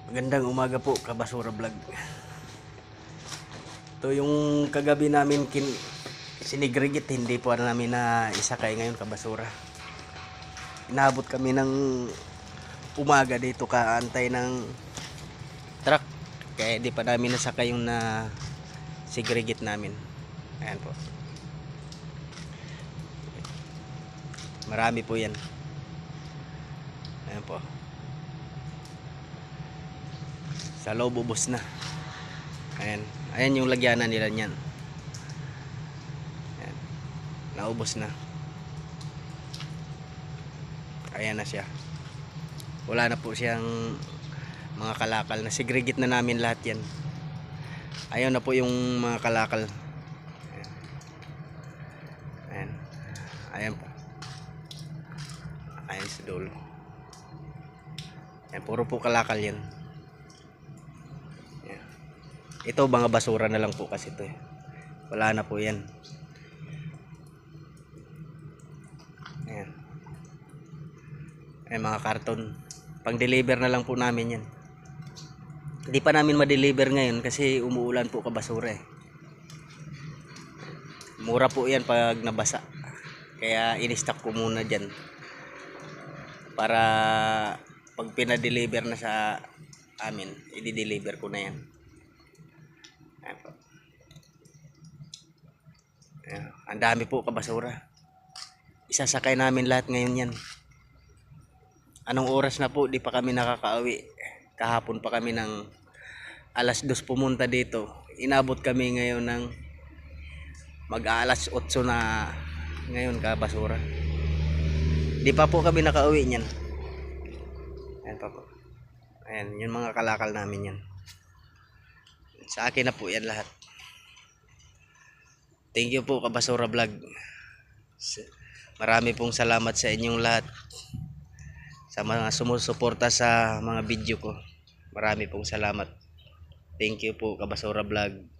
Magandang umaga po, Kabasura Vlog. Ito yung kagabi namin sinigregit, hindi po namin na isakay ngayon, Kabasura. Inabot kami ng umaga dito kaantay ng truck. Kaya di pa namin nasakay yung na sigregit namin. Ayan po. Marami po yan. Ayan po. Sa loob ubos na. Ayan. Ayan yung lagyanan nila niyan. Ayan. Naubos na. Ayan na siya. Wala na po siyang mga kalakal. Nasigregit na namin lahat yan. Ayaw na po yung mga kalakal. Ayan. Ayan. Ayan po. Ayan sa dulo. Ayan. Puro po kalakal yan. Ito mga basura na lang po kasi ito eh. Wala na po yan. Ayan. Ayan mga karton. Pang deliver na lang po namin yan. Hindi pa namin ma-deliver ngayon kasi umuulan po kabasura eh. Mura po yan pag nabasa. Kaya in-stock ko muna dyan. Para pag pinadeliver na sa amin, i-deliver ko na yan. Ayan. Ang dami po kabasura. Isasakay namin lahat ngayon yan. Anong oras na po, di pa kami nakakauwi. Kahapon pa kami ng alas 2 pumunta dito. Inabot kami ngayon ng mag-aalas 8 na ngayon kabasura. Di pa po kami nakauwi niyan. Ayan pa po. Ayan, yung mga kalakal namin yan. Sa akin na po yan lahat. Thank you po Kabasura Vlog. Marami pong salamat sa inyong lahat. Sa mga sumusuporta sa mga video ko. Marami pong salamat. Thank you po Kabasura Vlog.